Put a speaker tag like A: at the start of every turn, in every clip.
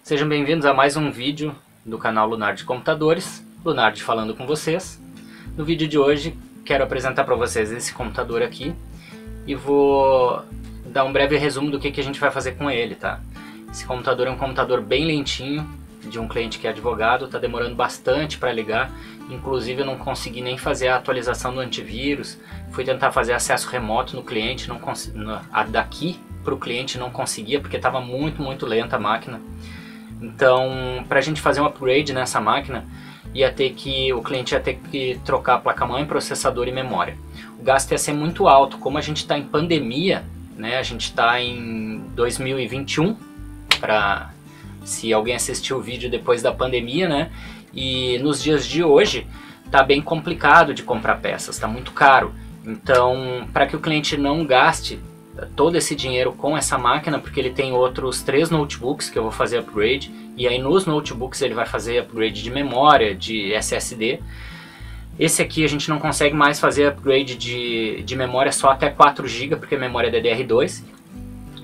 A: Sejam bem-vindos a mais um vídeo do canal Lunardi Computadores, Lunardi falando com vocês. No vídeo de hoje quero apresentar para vocês esse computador aqui e vou dar um breve resumo do que a gente vai fazer com ele, tá? Esse computador é um computador bem lentinho, de um cliente que é advogado, está demorando bastante para ligar, inclusive eu não consegui nem fazer a atualização do antivírus, fui tentar fazer acesso remoto no cliente, não daqui para o cliente não conseguia porque estava muito lenta a máquina. Então, para a gente fazer um upgrade nessa máquina, o cliente ia ter que trocar a placa-mãe, processador e memória. O gasto ia ser muito alto, como a gente está em pandemia, né? A gente está em 2021, se alguém assistiu o vídeo depois da pandemia, né? E nos dias de hoje tá bem complicado de comprar peças, tá muito caro. Então, para que o cliente não gaste todo esse dinheiro com essa máquina, porque ele tem outros 3 notebooks que eu vou fazer upgrade, e aí nos notebooks ele vai fazer upgrade de memória, de SSD. Esse aqui a gente não consegue mais fazer upgrade de memória só até 4 GB, porque a memória é DDR2.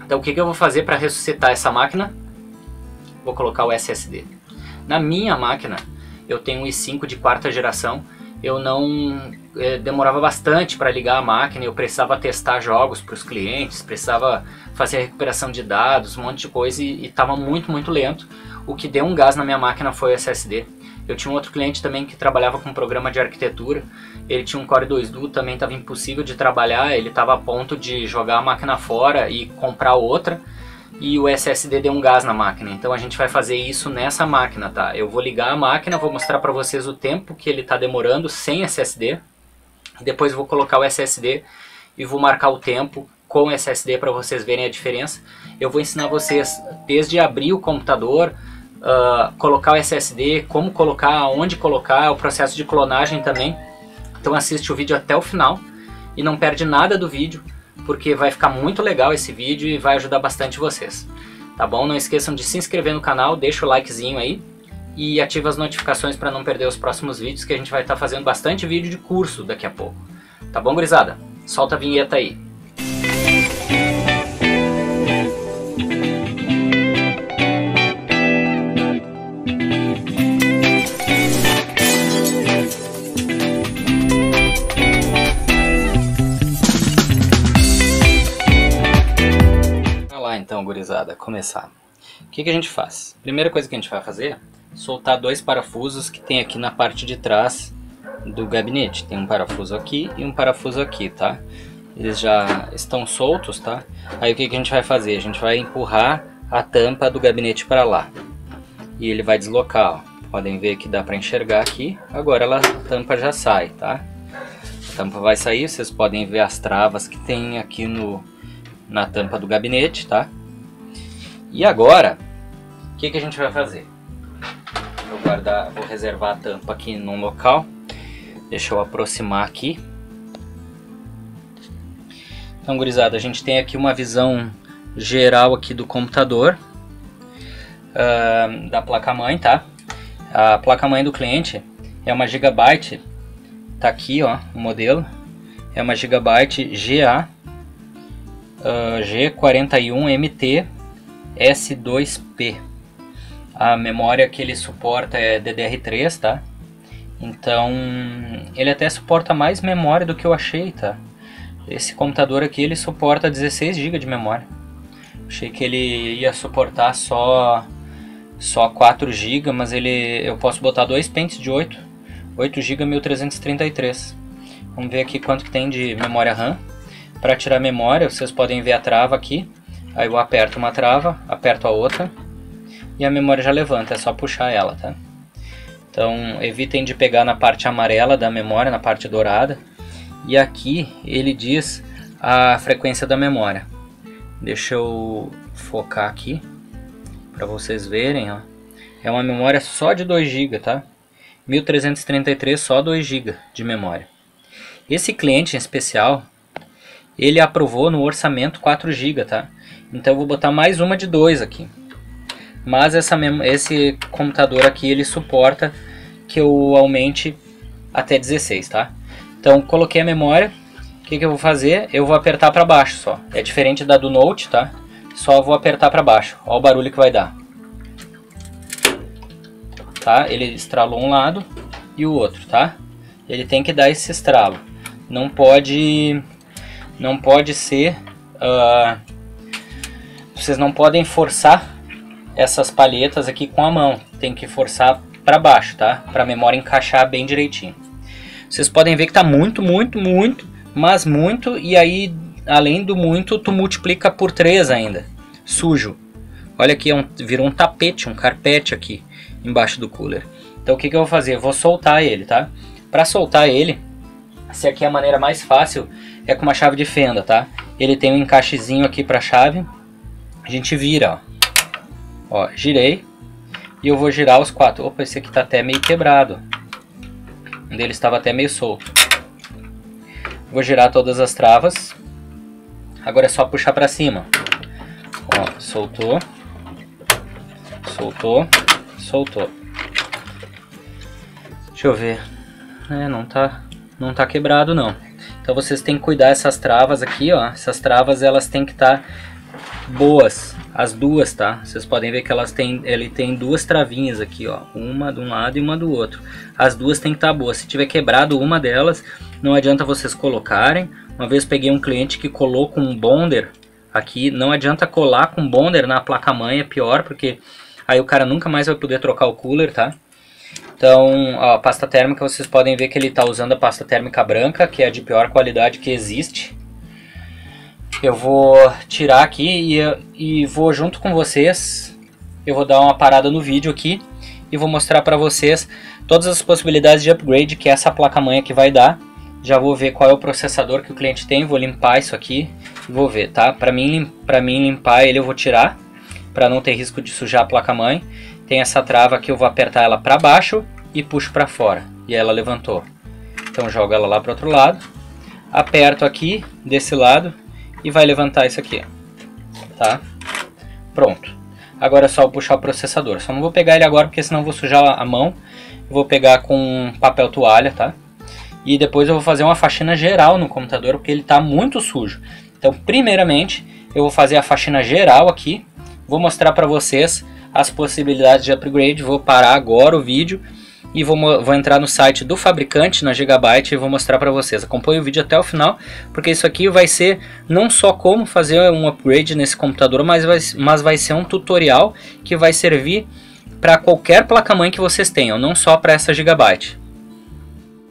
A: Então o que eu vou fazer para ressuscitar essa máquina? Vou colocar o SSD. Na minha máquina eu tenho um i5 de 4ª geração. Eu não demorava bastante para ligar a máquina, eu precisava testar jogos para os clientes, precisava fazer recuperação de dados, um monte de coisa, e estava muito lento. O que deu um gás na minha máquina foi o SSD. Eu tinha um outro cliente também que trabalhava com um programa de arquitetura, ele tinha um Core 2 Duo, também estava impossível de trabalhar, ele estava a ponto de jogar a máquina fora e comprar outra, e o SSD deu um gás na máquina. Então a gente vai fazer isso nessa máquina, tá? Eu vou ligar a máquina, vou mostrar para vocês o tempo que ele está demorando sem SSD. Depois eu vou colocar o SSD e vou marcar o tempo com o SSD para vocês verem a diferença. Eu vou ensinar vocês desde abrir o computador, colocar o SSD, como colocar, aonde colocar, o processo de clonagem também. Então assiste o vídeo até o final e não perde nada do vídeo, porque vai ficar muito legal esse vídeo e vai ajudar bastante vocês, tá bom? Não esqueçam de se inscrever no canal, deixa o likezinho aí e ativa as notificações para não perder os próximos vídeos, que a gente vai estar fazendo bastante vídeo de curso daqui a pouco. Tá bom, gurizada? Solta a vinheta aí. Então, gurizada, começar. O que a gente faz? Primeira coisa que a gente vai fazer é soltar 2 parafusos que tem aqui na parte de trás do gabinete. Tem um parafuso aqui e um parafuso aqui, tá? Eles já estão soltos, tá? Aí o que a gente vai fazer? A gente vai empurrar a tampa do gabinete para lá. E ele vai deslocar, ó. Podem ver que dá para enxergar aqui. Agora a tampa já sai, tá? A tampa vai sair, vocês podem ver as travas que tem aqui na tampa do gabinete, tá? E agora, o que a gente vai fazer? Vou reservar a tampa aqui num local. Deixa eu aproximar aqui. Então, gurizada, a gente tem aqui uma visão geral aqui do computador, da placa-mãe, tá? A placa-mãe do cliente é uma Gigabyte, tá aqui, ó, o modelo. É uma Gigabyte GA G41MT S2P. A memória que ele suporta é DDR3, tá? Então ele até suporta mais memória do que eu achei, tá? Esse computador aqui ele suporta 16 GB de memória. Achei que ele ia suportar só 4 GB, mas eu posso botar 2 pentes de 8 GB 1333. Vamos ver aqui quanto que tem de memória RAM. Para tirar a memória, vocês podem ver a trava aqui. Aí eu aperto uma trava, aperto a outra e a memória já levanta, é só puxar ela, tá? Então evitem de pegar na parte amarela da memória, na parte dourada. E aqui ele diz a frequência da memória. Deixa eu focar aqui para vocês verem, ó. É uma memória só de 2 GB, tá? 1333, só 2 GB de memória. Esse cliente em especial, ele aprovou no orçamento 4 GB, tá? Então eu vou botar mais uma de 2 aqui. Mas esse computador aqui, ele suporta que eu aumente até 16, tá? Então coloquei a memória. O que eu vou fazer? Eu vou apertar para baixo só. É diferente da do Note, tá? Só vou apertar para baixo. Olha o barulho que vai dar. tá? Ele estralou um lado e o outro, tá? Ele tem que dar esse estralo. Não pode ser... vocês não podem forçar essas palhetas aqui com a mão. Tem que forçar para baixo, tá? Para a memória encaixar bem direitinho. Vocês podem ver que tá muito, mas muito, e aí, além do muito, tu multiplica por 3 ainda. Sujo. Olha aqui, virou um tapete, um carpete aqui embaixo do cooler. Então o que eu vou fazer? Eu vou soltar ele, tá? Para soltar ele, essa aqui é a maneira mais fácil, é com uma chave de fenda, tá? Ele tem um encaixezinho aqui para chave. A gente vira, ó, girei, e eu vou girar os 4. Opa, esse aqui tá até meio quebrado. Um deles estava até meio solto. Vou girar todas as travas. Agora é só puxar para cima. Ó, soltou, soltou, soltou. Deixa eu ver. Não tá quebrado não. Então vocês têm que cuidar essas travas aqui, ó. Essas travas elas têm que estar boas, as duas, tá? Vocês podem ver que ele tem 2 travinhas aqui, ó, uma de um lado e uma do outro. As duas tem que estar boas. Se tiver quebrado uma delas, não adianta vocês colocarem. Uma vez peguei um cliente que colou com um bonder aqui, não adianta colar com bonder na placa-mãe, é pior, porque aí o cara nunca mais vai poder trocar o cooler, tá? Então, a pasta térmica, vocês podem ver que ele está usando a pasta térmica branca, que é a de pior qualidade que existe. Eu vou tirar aqui e vou junto com vocês, eu vou dar uma parada no vídeo aqui e vou mostrar para vocês todas as possibilidades de upgrade que essa placa-mãe aqui vai dar. Já vou ver qual é o processador que o cliente tem, vou limpar isso aqui e vou ver, tá? Para mim limpar ele eu vou tirar, para não ter risco de sujar a placa-mãe. Tem essa trava que eu vou apertar ela para baixo e puxo para fora, e ela levantou. Então jogo ela lá para outro lado, aperto aqui desse lado e vai levantar isso aqui, tá? Pronto. Agora é só eu puxar o processador. Só não vou pegar ele agora porque senão eu vou sujar a mão. Eu vou pegar com papel toalha, tá? E depois eu vou fazer uma faxina geral no computador porque ele está muito sujo. Então, primeiramente, eu vou fazer a faxina geral aqui. Vou mostrar para vocês as possibilidades de upgrade. Vou parar agora o vídeo e vou entrar no site do fabricante, na Gigabyte, e vou mostrar para vocês. Acompanhe o vídeo até o final, porque isso aqui vai ser não só como fazer um upgrade nesse computador, mas vai ser um tutorial que vai servir para qualquer placa-mãe que vocês tenham, não só para essa Gigabyte.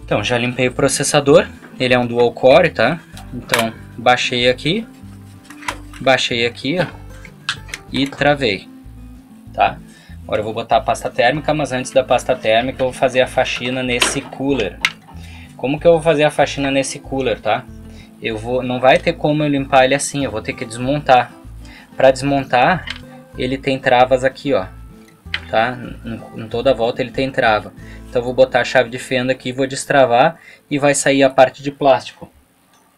A: Então, já limpei o processador, ele é um dual core, tá? Então, baixei aqui, ó, e travei, tá? Agora eu vou botar a pasta térmica, mas antes da pasta térmica eu vou fazer a faxina nesse cooler. Como que eu vou fazer a faxina nesse cooler, tá? Não vai ter como eu limpar ele assim, eu vou ter que desmontar. Para desmontar, ele tem travas aqui, ó, tá? Em toda a volta ele tem trava. Então eu vou botar a chave de fenda aqui, vou destravar e vai sair a parte de plástico.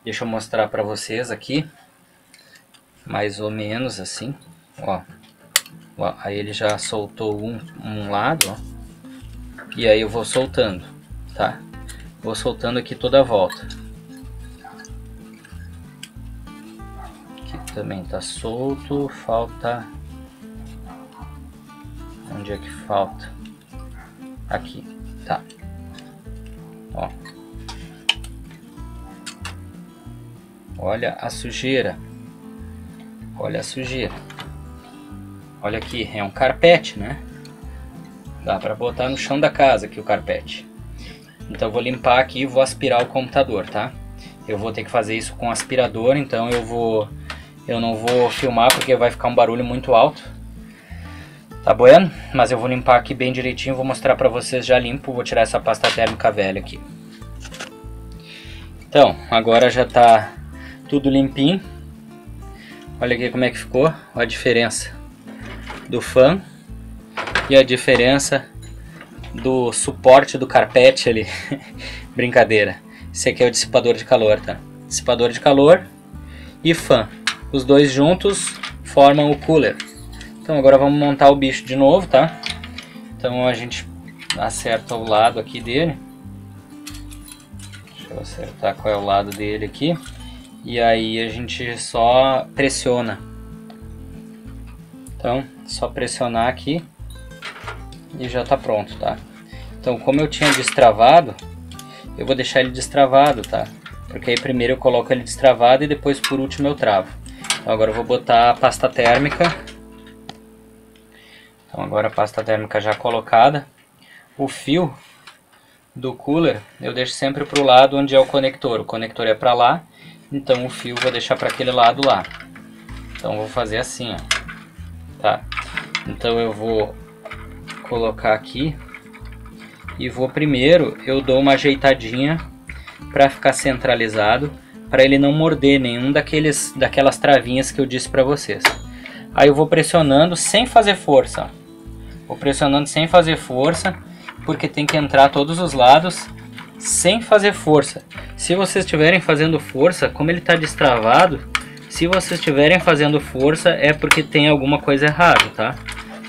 A: Deixa eu mostrar para vocês aqui, mais ou menos assim, ó. Aí ele já soltou um lado, ó, e aí eu vou soltando, tá? Vou soltando aqui toda a volta. Aqui também tá solto, falta... Onde é que falta? Aqui, tá. Ó. Olha a sujeira. Olha a sujeira. Olha aqui, é um carpete, né? Dá pra botar no chão da casa aqui o carpete. Então eu vou limpar aqui e vou aspirar o computador, tá? Eu vou ter que fazer isso com aspirador, então eu não vou filmar porque vai ficar um barulho muito alto. Tá bueno? Mas eu vou limpar aqui bem direitinho, vou mostrar pra vocês já limpo, vou tirar essa pasta térmica velha aqui. Então, agora já tá tudo limpinho. Olha aqui como é que ficou, olha a diferença do fã e a diferença do suporte do carpete ali. Brincadeira. Esse aqui é o dissipador de calor, tá? Dissipador de calor e fã. Os dois juntos formam o cooler. Então agora vamos montar o bicho de novo, tá? Então a gente acerta o lado aqui dele. Deixa eu acertar qual é o lado dele aqui. E aí a gente só pressiona. Então, só pressionar aqui e já está pronto, tá? Então, como eu tinha destravado, eu vou deixar ele destravado, tá? Porque aí primeiro eu coloco ele destravado e depois por último eu travo. Então agora eu vou botar a pasta térmica. Então agora a pasta térmica já colocada. O fio do cooler eu deixo sempre para o lado onde é o conector. O conector é para lá, então o fio eu vou deixar para aquele lado lá. Então eu vou fazer assim, ó. Tá? Então eu vou colocar aqui e vou primeiro, eu dou uma ajeitadinha para ficar centralizado, para ele não morder nenhum daquelas travinhas que eu disse para vocês. Aí eu vou pressionando sem fazer força. Vou pressionando sem fazer força, porque tem que entrar todos os lados sem fazer força. Se vocês estiverem fazendo força, como ele está destravado, se vocês estiverem fazendo força é porque tem alguma coisa errada, tá?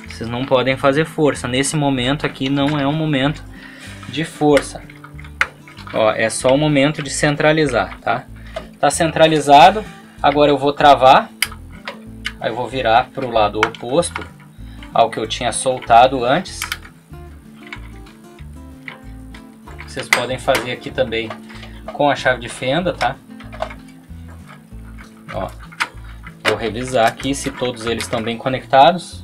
A: Vocês não podem fazer força. Nesse momento aqui não é um momento de força. Ó, é só o momento de centralizar, tá? Tá centralizado, agora eu vou travar. Aí eu vou virar para o lado oposto ao que eu tinha soltado antes. Vocês podem fazer aqui também com a chave de fenda, tá? Ó, vou revisar aqui se todos eles estão bem conectados.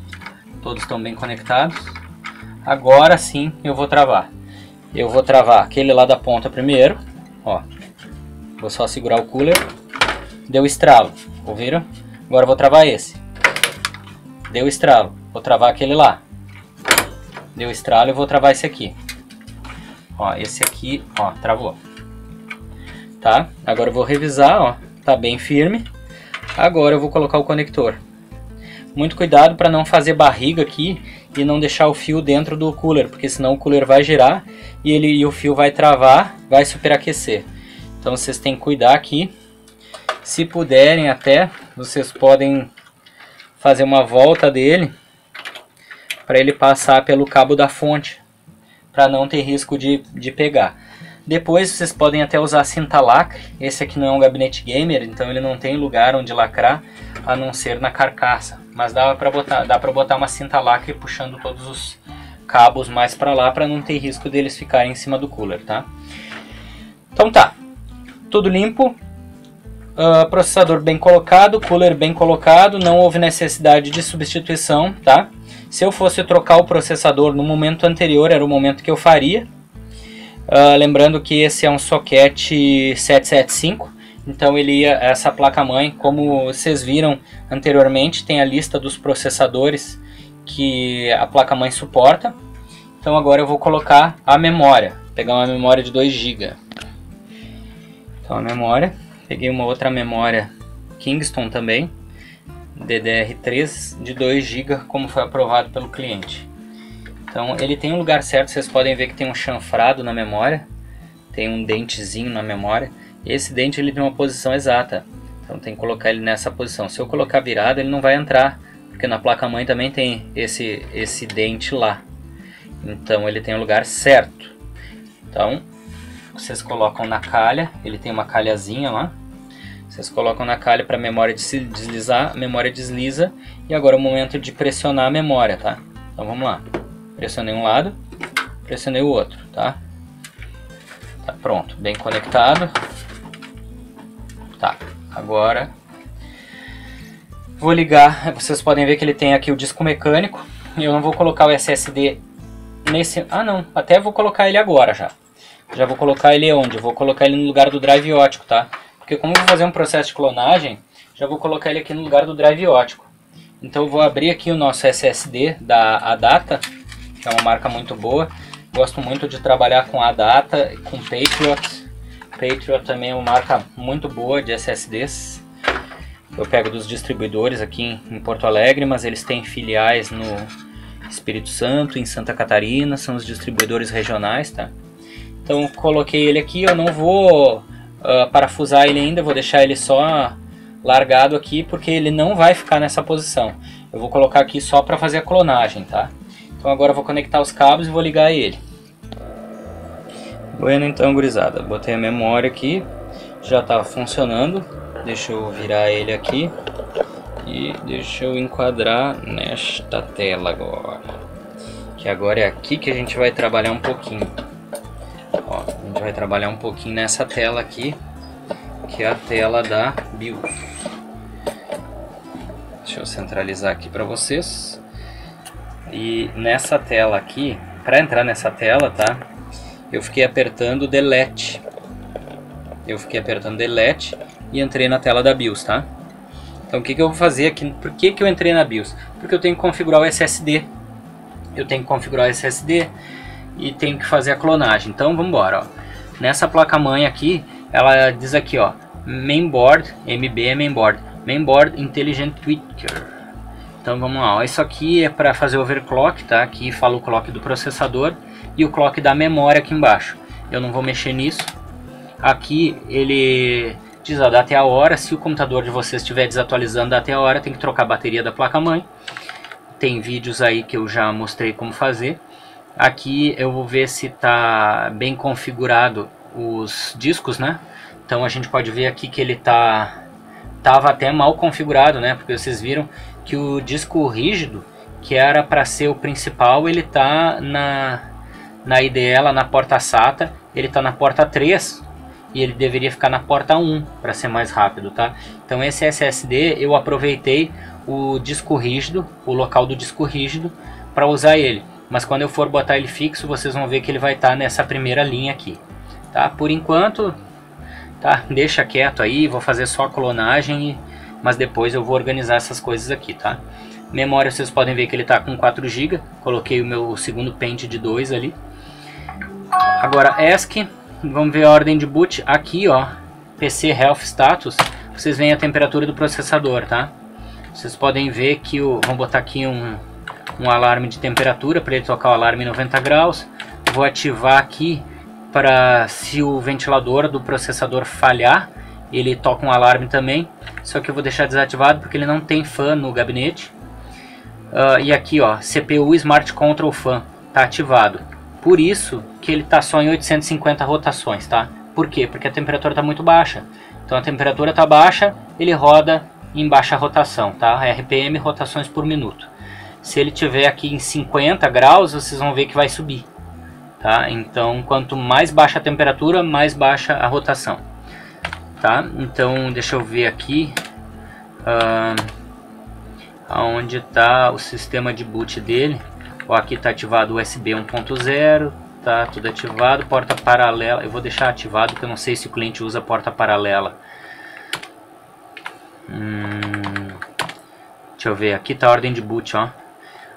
A: Todos estão bem conectados. Agora sim eu vou travar. Eu vou travar aquele lá da ponta primeiro. Ó, vou só segurar o cooler. Deu estralo, ouviram? Agora eu vou travar esse. Deu estralo, vou travar aquele lá. Deu estralo e vou travar esse aqui. Ó, esse aqui, ó, travou. Tá? Agora eu vou revisar, ó, tá bem firme. Agora eu vou colocar o conector. Muito cuidado para não fazer barriga aqui e não deixar o fio dentro do cooler, porque senão o cooler vai girar e o fio vai travar, vai superaquecer. Então vocês têm que cuidar aqui. Se puderem até, vocês podem fazer uma volta dele para ele passar pelo cabo da fonte, para não ter risco de pegar. Depois vocês podem até usar cinta lacre. Esse aqui não é um gabinete gamer, então ele não tem lugar onde lacrar a não ser na carcaça. Mas dá para botar uma cinta lacre puxando todos os cabos mais para lá, para não ter risco deles ficarem em cima do cooler, tá? Então tá, tudo limpo, processador bem colocado, cooler bem colocado, não houve necessidade de substituição, tá? Se eu fosse trocar o processador no momento anterior, era o momento que eu faria. Lembrando que esse é um socket 775, então essa placa-mãe, como vocês viram anteriormente, tem a lista dos processadores que a placa-mãe suporta. Então agora eu vou colocar a memória, pegar uma memória de 2 GB. Então a memória, peguei uma outra memória Kingston também, DDR3 de 2 GB, como foi aprovado pelo cliente. Então ele tem um lugar certo, vocês podem ver que tem um chanfrado na memória, tem um dentezinho na memória. Esse dente ele tem uma posição exata, então tem que colocar ele nessa posição. Se eu colocar virado ele não vai entrar, porque na placa-mãe também tem esse dente lá. Então ele tem o lugar certo. Então vocês colocam na calha, ele tem uma calhazinha lá. Vocês colocam na calha para a memória deslizar, a memória desliza. E agora é o momento de pressionar a memória, tá? Então vamos lá. Pressionei um lado, pressionei o outro, tá? Tá pronto, bem conectado. Tá, agora vou ligar. Vocês podem ver que ele tem aqui o disco mecânico. Eu não vou colocar o SSD nesse... Ah não, até vou colocar ele agora já. Já vou colocar ele onde? Vou colocar ele no lugar do drive óptico, tá? Porque como eu vou fazer um processo de clonagem, já vou colocar ele aqui no lugar do drive óptico. Então eu vou abrir aqui o nosso SSD da ADATA, que é uma marca muito boa. Gosto muito de trabalhar com ADATA, com Patriot. Patriot também é uma marca muito boa de SSDs. Eu pego dos distribuidores aqui em Porto Alegre, mas eles têm filiais no Espírito Santo, em Santa Catarina, são os distribuidores regionais, tá? Então coloquei ele aqui, eu não vou parafusar ele ainda, vou deixar ele só largado aqui, porque ele não vai ficar nessa posição. Eu vou colocar aqui só para fazer a clonagem, tá? Então agora eu vou conectar os cabos e vou ligar ele. Bueno, então gurizada, botei a memória aqui, já está funcionando. Deixa eu virar ele aqui e deixa eu enquadrar nesta tela agora. Que agora é aqui que a gente vai trabalhar um pouquinho. Ó, a gente vai trabalhar um pouquinho nessa tela aqui, que é a tela da BIOS. Deixa eu centralizar aqui para vocês. E nessa tela aqui, para entrar nessa tela, tá? Eu fiquei apertando Delete. Eu fiquei apertando Delete e entrei na tela da BIOS, tá? Então o que eu vou fazer aqui? Por que eu entrei na BIOS? Porque eu tenho que configurar o SSD. Eu tenho que configurar o SSD e tenho que fazer a clonagem. Então vamos embora, ó. Nessa placa-mãe aqui, ela diz aqui, ó, Mainboard, MB é Mainboard, Mainboard Intelligent Tweaker. Então vamos lá, ó. Isso aqui é para fazer overclock, tá? Aqui fala o clock do processador e o clock da memória aqui embaixo. Eu não vou mexer nisso. Aqui ele diz a data e a hora. Se o computador de vocês estiver desatualizando a data e a hora, tem que trocar a bateria da placa-mãe. Tem vídeos aí que eu já mostrei como fazer. Aqui eu vou ver se está bem configurado os discos, né? Então a gente pode ver aqui que ele tava até mal configurado, né? Porque vocês viram que o disco rígido, que era para ser o principal, ele tá na IDE, lá na porta SATA, ele tá na porta 3 e ele deveria ficar na porta 1 para ser mais rápido, tá? Então esse SSD eu aproveitei o disco rígido, o local do disco rígido, para usar ele. Mas quando eu for botar ele fixo, vocês vão ver que ele vai estar nessa primeira linha aqui, tá? Por enquanto, tá? Deixa quieto aí, vou fazer só a clonagem, mas depois eu vou organizar essas coisas aqui, tá? Memória, vocês podem ver que ele está com 4 GB, coloquei o meu segundo pente de 2 ali. Agora ESC, vamos ver a ordem de boot aqui, ó, PC Health Status, vocês veem a temperatura do processador, tá? Vocês podem ver que vamos botar aqui um alarme de temperatura para ele tocar o alarme em 90 graus. Vou ativar aqui para, se o ventilador do processador falhar, ele toca um alarme também. Só que eu vou deixar desativado porque ele não tem fan no gabinete. E aqui, ó, CPU Smart Control Fan tá ativado. Por isso que ele tá só em 850 rotações, tá? Por quê? Porque a temperatura tá muito baixa. Então a temperatura tá baixa, ele roda em baixa rotação, tá? RPM, rotações por minuto. Se ele tiver aqui em 50 graus, vocês vão ver que vai subir, tá? Então quanto mais baixa a temperatura, mais baixa a rotação, tá? Então deixa eu ver aqui aonde está o sistema de boot dele. Ó, aqui está ativado o USB 1.0, tá tudo ativado. Porta paralela, eu vou deixar ativado porque eu não sei se o cliente usa porta paralela. Deixa eu ver, aqui está a ordem de boot, ó.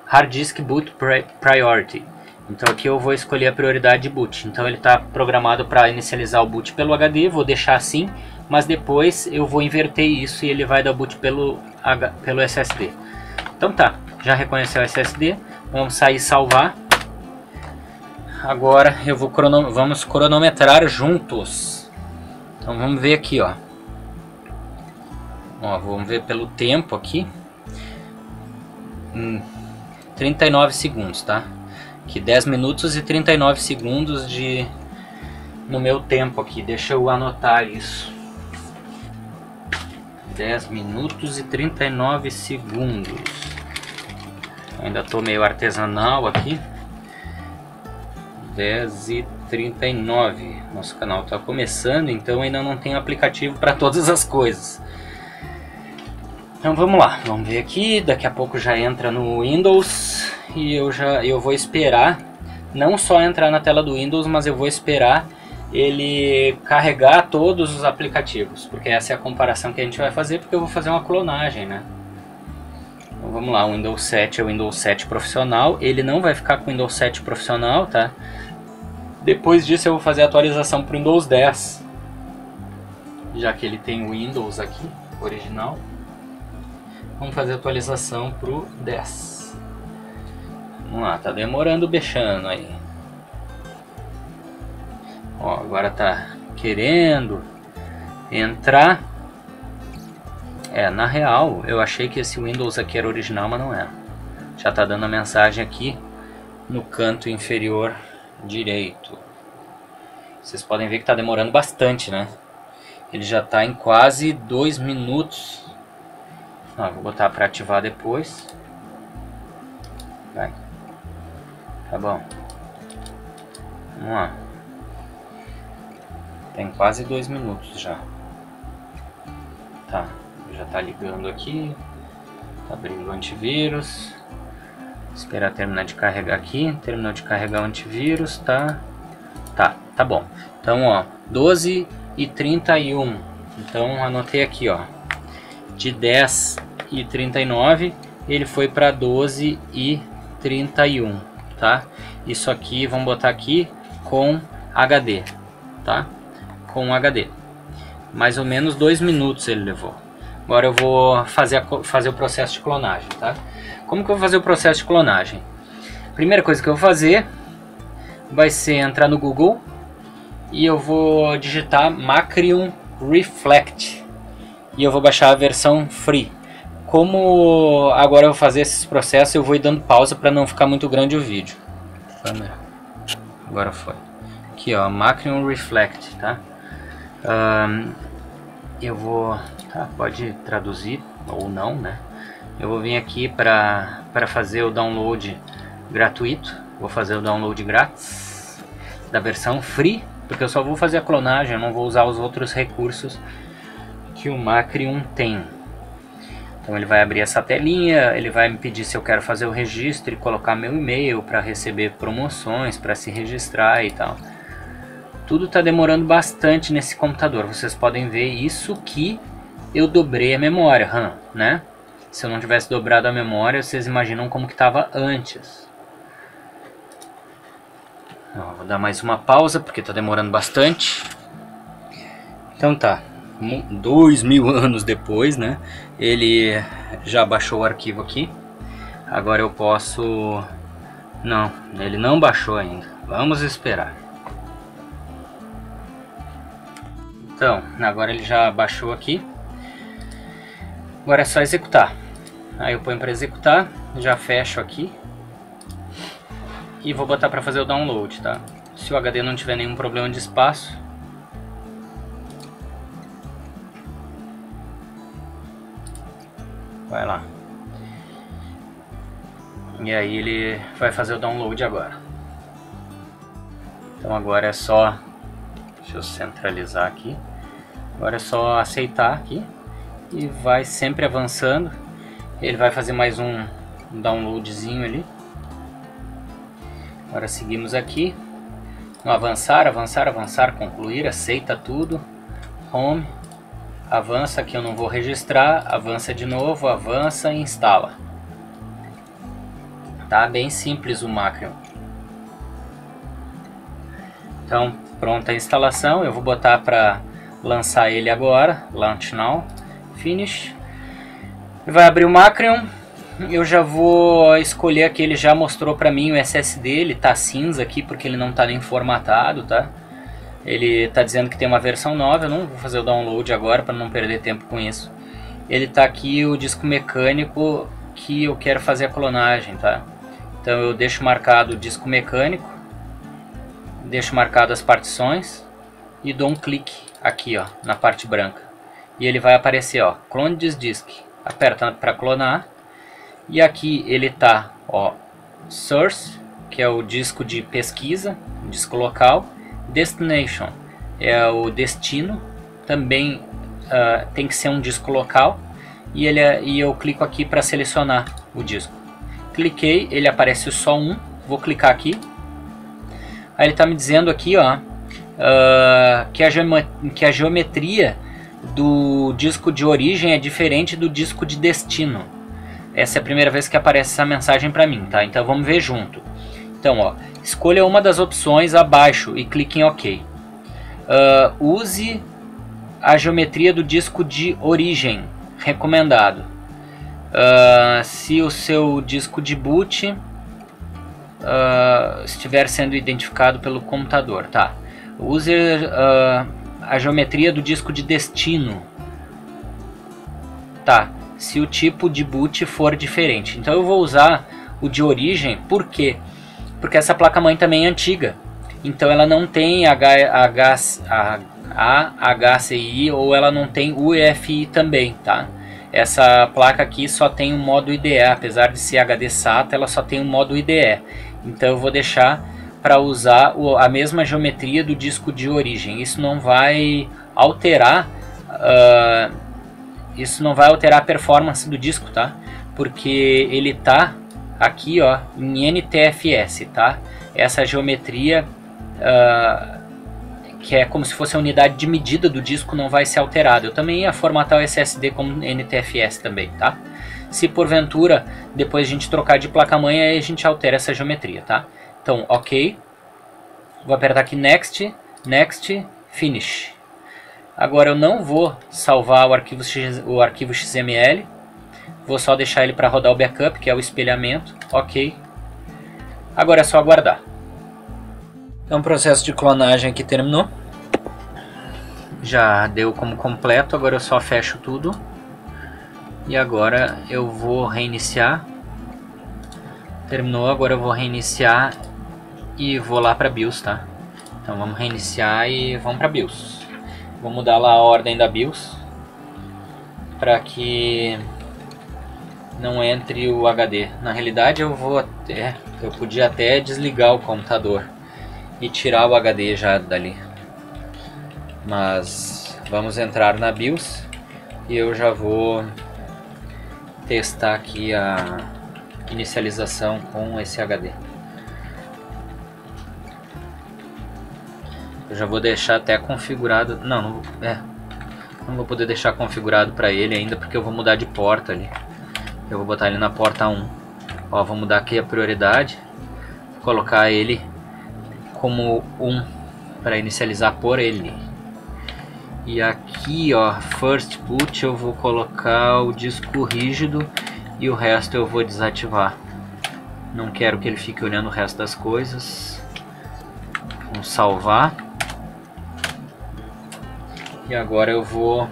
A: Hard Disk Boot Priority. Então aqui eu vou escolher a prioridade de boot. Então ele está programado para inicializar o boot pelo HD, vou deixar assim, mas depois eu vou inverter isso e ele vai dar boot pelo SSD. Então tá, já reconheceu o SSD, vamos sair e salvar. Agora eu vou vamos cronometrar juntos. Então vamos ver aqui, ó. Vamos ver pelo tempo aqui. 39 segundos, tá? Aqui 10 minutos e 39 segundos no meu tempo aqui. Deixa eu anotar isso. 10 minutos e 39 segundos. Ainda tô meio artesanal aqui. 10 e 39. Nosso canal está começando, então ainda não tem aplicativo para todas as coisas. Então vamos lá, vamos ver aqui. Daqui a pouco já entra no Windows e eu vou esperar não só entrar na tela do Windows, mas eu vou esperar ele carregar todos os aplicativos, porque essa é a comparação que a gente vai fazer, porque eu vou fazer uma clonagem, né? Então vamos lá, o Windows 7 é o Windows 7 profissional, ele não vai ficar com o Windows 7 profissional, tá? Depois disso eu vou fazer a atualização para o Windows 10, já que ele tem o Windows aqui, original. Vamos fazer a atualização para o 10. Vamos lá, tá demorando o bechano aí. Ó, agora tá querendo entrar. Na real, eu achei que esse Windows aqui era original, mas não é. Já tá dando a mensagem aqui no canto inferior direito. Vocês podem ver que tá demorando bastante, né? Ele já tá em quase 2 minutos. Vou botar para ativar depois. Vai. Tá bom. Vamos lá. Tem quase 2 minutos já. Tá, já tá ligando aqui. Tá abrindo o antivírus. Esperar terminar de carregar aqui. Terminou de carregar o antivírus, tá? Tá bom. Então, ó, 12h31. Então, anotei aqui, ó. De 10h39, ele foi para 12h31, tá? Isso aqui, vamos botar aqui com HD, tá? Com HD. Mais ou menos 2 minutos ele levou. Agora eu vou fazer o processo de clonagem, tá? Como que eu vou fazer o processo de clonagem? Primeira coisa que eu vou fazer vai ser entrar no Google e eu vou digitar Macrium Reflect e eu vou baixar a versão free. Como agora eu vou fazer esses processos, eu vou ir dando pausa para não ficar muito grande o vídeo. Agora foi. Aqui, ó, Macrium Reflect, tá? Eu vou... Tá, pode traduzir ou não, né? Eu vou vir aqui para fazer o download gratuito. Vou fazer o download grátis da versão free, porque eu só vou fazer a clonagem, eu não vou usar os outros recursos que o Macrium tem. Então ele vai abrir essa telinha, ele vai me pedir se eu quero fazer o registro e colocar meu e-mail para receber promoções, para se registrar e tal. Tudo está demorando bastante nesse computador. Vocês podem ver isso que eu dobrei a memória RAM, né? Se eu não tivesse dobrado a memória, vocês imaginam como que estava antes. Vou dar mais uma pausa porque está demorando bastante. Então tá, 2000 anos depois, né? Ele já baixou o arquivo aqui. Agora eu posso... Não, ele não baixou ainda. Vamos esperar. Então, agora ele já baixou aqui. Agora é só executar. Aí eu ponho para executar, já fecho aqui. E vou botar para fazer o download, tá? Se o HD não tiver nenhum problema de espaço. Vai lá. E aí ele vai fazer o download agora. Então agora é só... Deixa eu centralizar aqui. Agora é só aceitar aqui. E vai sempre avançando. Ele vai fazer mais um downloadzinho ali. Agora seguimos aqui. No avançar, avançar, avançar, concluir, aceita tudo. Home. Avança, aqui eu não vou registrar. Avança de novo, avança e instala. Tá bem simples o Macrium. Então, pronta a instalação. Eu vou botar para lançar ele agora. Launch now. Finish. Vai abrir o Macrium. Eu já vou escolher aqui. Ele já mostrou para mim o SSD. Ele tá cinza aqui porque ele não tá nem formatado, tá? Ele tá dizendo que tem uma versão nova. Eu não vou fazer o download agora para não perder tempo com isso. Ele tá aqui o disco mecânico que eu quero fazer a clonagem, tá? Então eu deixo marcado o disco mecânico. Deixo marcado as partições. E dou um clique aqui, ó, na parte branca. E ele vai aparecer, ó, Clone this disk. Aperta para clonar. E aqui ele tá, ó, Source, que é o disco de pesquisa, disco local. Destination é o destino, também tem que ser um disco local. E eu clico aqui para selecionar o disco. Cliquei, ele aparece só um. Vou clicar aqui. Aí ele está me dizendo aqui, ó, que a geometria do disco de origem é diferente do disco de destino. Essa é a primeira vez que aparece essa mensagem para mim, tá? Então vamos ver junto. Então, ó, escolha uma das opções abaixo e clique em OK. Use a geometria do disco de origem, recomendado. Se o seu disco de boot estiver sendo identificado pelo computador, tá? Use a geometria do disco de destino, tá? Se o tipo de boot for diferente. Então eu vou usar o de origem, por quê? Porque essa placa-mãe também é antiga. Então ela não tem HCI ou ela não tem UEFI também, tá? essa placa aqui só tem o modo IDE, apesar de ser HD SATA, ela só tem o modo IDE. Então eu vou deixar para usar a mesma geometria do disco de origem. Isso não vai alterar a performance do disco, tá? Porque ele tá aqui, ó, em NTFS, tá? Essa geometria que é como se fosse a unidade de medida do disco, não vai ser alterada. Eu também ia formatar o SSD como NTFS também, tá? Se porventura depois a gente trocar de placa-mãe, aí a gente altera essa geometria, tá? Então, ok. Vou apertar aqui Next, Next, Finish. Agora eu não vou salvar o arquivo XML. Vou só deixar ele para rodar o backup, que é o espelhamento. Ok. Agora é só aguardar. Então o processo de clonagem aqui terminou. Já deu como completo, agora eu só fecho tudo. E agora eu vou reiniciar. Terminou, agora eu vou reiniciar e vou lá para BIOS, tá? Então vamos reiniciar e vamos para BIOS. Vou mudar lá a ordem da BIOS para que não entre o HD. Na realidade eu podia até desligar o computador e tirar o HD já dali, mas vamos entrar na BIOS e eu já vou testar aqui a inicialização com esse HD. Eu já vou deixar até configurado, não vou poder deixar configurado para ele ainda, porque eu vou mudar de porta ali. Eu vou botar ele na porta 1. Ó, vou mudar aqui a prioridade, vou colocar ele como 1 para inicializar por ele. E aqui, ó, First Boot, eu vou colocar o disco rígido e o resto eu vou desativar. Não quero que ele fique olhando o resto das coisas. Vamos salvar. E agora eu vou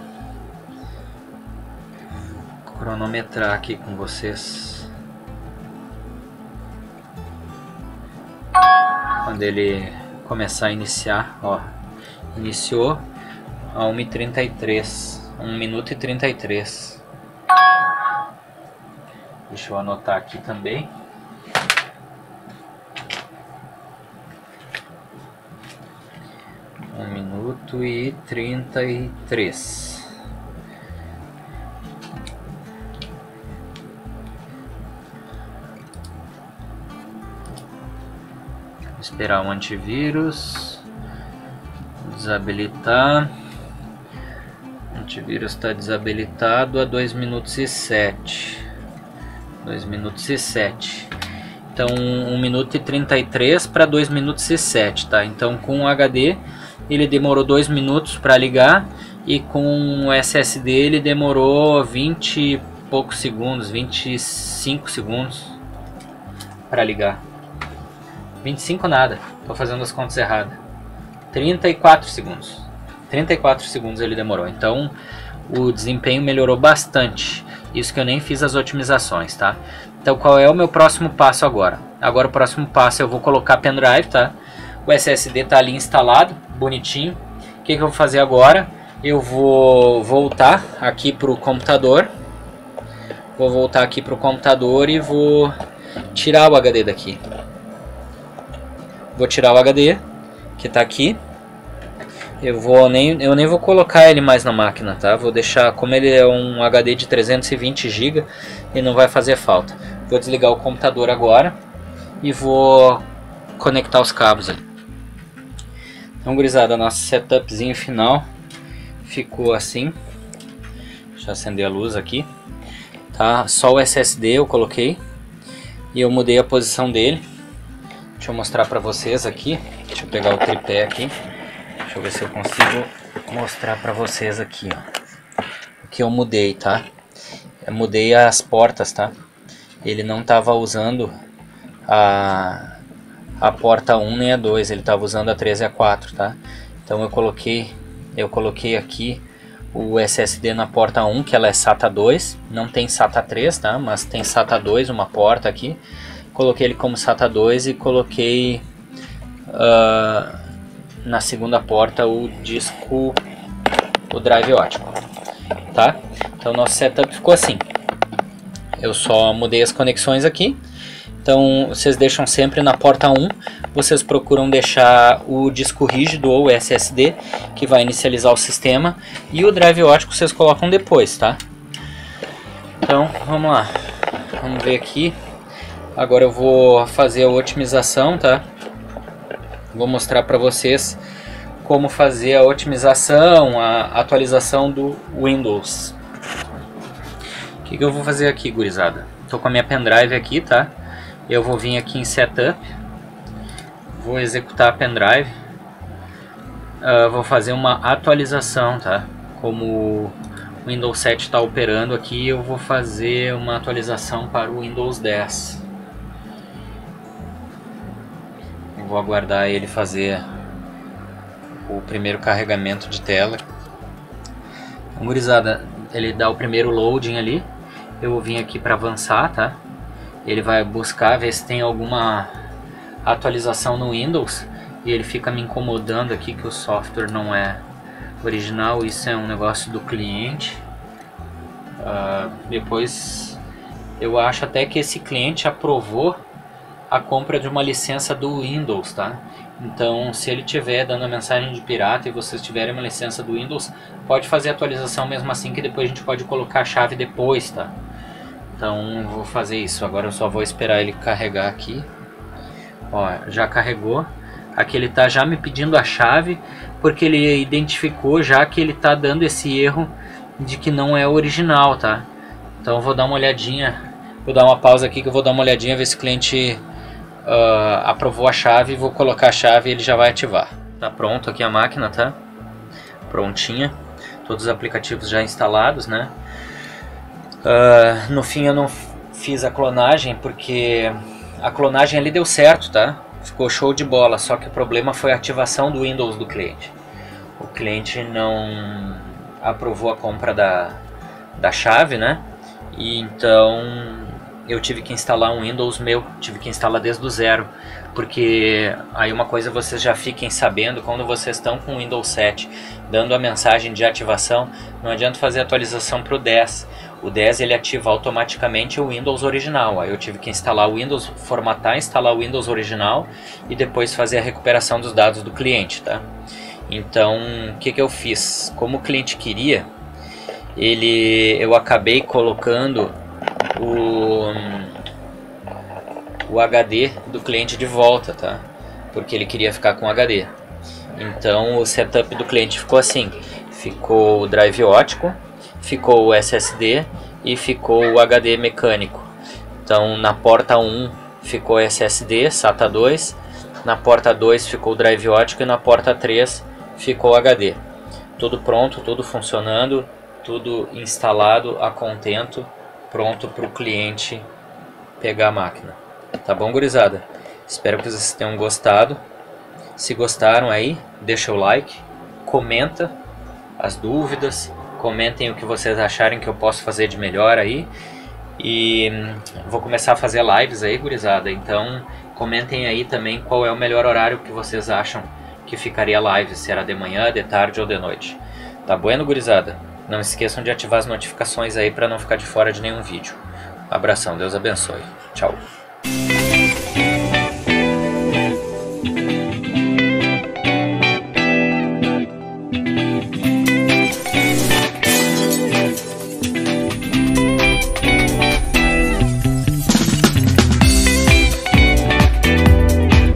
A: cronometrar aqui com vocês. Quando ele começar a iniciar, ó, iniciou a 1h33, 1 minuto e 33. Deixa eu anotar aqui também. Um minuto e 33. Esperar o antivírus desabilitar. O antivírus está desabilitado a 2 minutos e 7. 2 minutos e 7. Então 1 minuto e 33 para 2 minutos e 7, tá? Então com o HD ele demorou 2 minutos para ligar e com o SSD ele demorou 20 e poucos segundos, 25 segundos para ligar. 25 nada, tô fazendo as contas erradas. 34 segundos. 34 segundos ele demorou. Então o desempenho melhorou bastante. Isso que eu nem fiz as otimizações, tá? Então qual é o meu próximo passo agora? Agora o próximo passo eu vou colocar pendrive, tá? O SSD tá ali instalado, bonitinho. O que eu vou fazer agora? Eu vou voltar aqui pro computador. Vou voltar aqui pro computador e vou tirar o HD daqui. Vou tirar o HD que tá aqui. Eu nem vou colocar ele mais na máquina, tá? Vou deixar, como ele é um HD de 320 GB, ele não vai fazer falta. Vou desligar o computador agora e vou conectar os cabos ali. Então, gurizada, nosso setupzinho final ficou assim. Deixa eu acender a luz aqui. Tá? Só o SSD eu coloquei e eu mudei a posição dele. Deixa eu mostrar pra vocês aqui. Deixa eu pegar o tripé aqui. Deixa eu ver se eu consigo mostrar pra vocês aqui, ó. O que eu mudei, tá? Eu mudei as portas, tá? Ele não tava usando a porta 1 nem a 2, ele tava usando a 3 e a 4, tá? Então eu coloquei aqui o SSD na porta 1, que ela é SATA 2, não tem SATA 3, tá? Mas tem SATA 2, uma porta aqui. Coloquei ele como SATA 2 e coloquei na segunda porta o disco, o drive ótico. tá? Então nosso setup ficou assim. Eu só mudei as conexões aqui. Então vocês deixam sempre na porta 1, vocês procuram deixar o disco rígido ou SSD, que vai inicializar o sistema, e o drive óptico vocês colocam depois, tá? Então vamos lá, vamos ver aqui. Agora eu vou fazer a otimização, tá? Vou mostrar para vocês como fazer a otimização, a atualização do Windows. O que eu vou fazer aqui, gurizada? Estou com a minha pendrive aqui, tá? Eu vou vir aqui em Setup, vou executar a pendrive, vou fazer uma atualização, tá? Como o Windows 7 está operando aqui, eu vou fazer uma atualização para o Windows 10. Eu vou aguardar ele fazer o primeiro carregamento de tela. Gurizada, ele dá o primeiro loading ali, eu vou vir aqui para avançar, tá? Ele vai buscar ver se tem alguma atualização no Windows e ele fica me incomodando aqui que o software não é original. Isso é um negócio do cliente. Depois eu acho até que esse cliente aprovou a compra de uma licença do Windows, tá? Então se ele tiver dando a mensagem de pirata e vocês tiverem uma licença do Windows, pode fazer a atualização mesmo assim, que depois a gente pode colocar a chave depois, tá? Então vou fazer isso. Agora eu só vou esperar ele carregar aqui. Ó, já carregou. Aqui ele tá já me pedindo a chave, porque ele identificou já que ele tá dando esse erro de que não é original, tá? Então eu vou dar uma olhadinha. Vou dar uma pausa aqui que eu vou dar uma olhadinha, ver se o cliente aprovou a chave. Vou colocar a chave e ele já vai ativar. Tá pronto aqui a máquina, tá? Prontinha. Todos os aplicativos já instalados, né? No fim eu não fiz a clonagem, porque a clonagem ali deu certo, tá? Ficou show de bola, só que o problema foi a ativação do Windows do cliente. O cliente não aprovou a compra da chave, né? E então eu tive que instalar um Windows meu, tive que instalar desde o zero. Porque aí uma coisa vocês já fiquem sabendo, quando vocês estão com o Windows 7 dando a mensagem de ativação, não adianta fazer atualização para o 10. O 10 ele ativa automaticamente o Windows original. Aí eu tive que instalar o Windows, formatar, instalar o Windows original e depois fazer a recuperação dos dados do cliente, tá? Então o que eu fiz? Como o cliente queria, eu acabei colocando o HD do cliente de volta, tá? Porque ele queria ficar com HD. Então o setup do cliente ficou assim: ficou o drive óptico, ficou o SSD e ficou o HD mecânico. Então na porta 1 ficou SSD SATA 2, na porta 2 ficou o drive óptico e na porta 3 ficou o HD. Tudo pronto, tudo funcionando, tudo instalado a contento, pronto para o cliente pegar a máquina. Tá bom, gurizada? Espero que vocês tenham gostado. Se gostaram aí, deixa o like, comenta as dúvidas, comentem o que vocês acharem que eu posso fazer de melhor aí. E vou começar a fazer lives aí, gurizada. Então comentem aí também qual é o melhor horário que vocês acham que ficaria live, se era de manhã, de tarde ou de noite. Tá bueno, gurizada? Não esqueçam de ativar as notificações aí para não ficar de fora de nenhum vídeo. Abração, Deus abençoe. Tchau.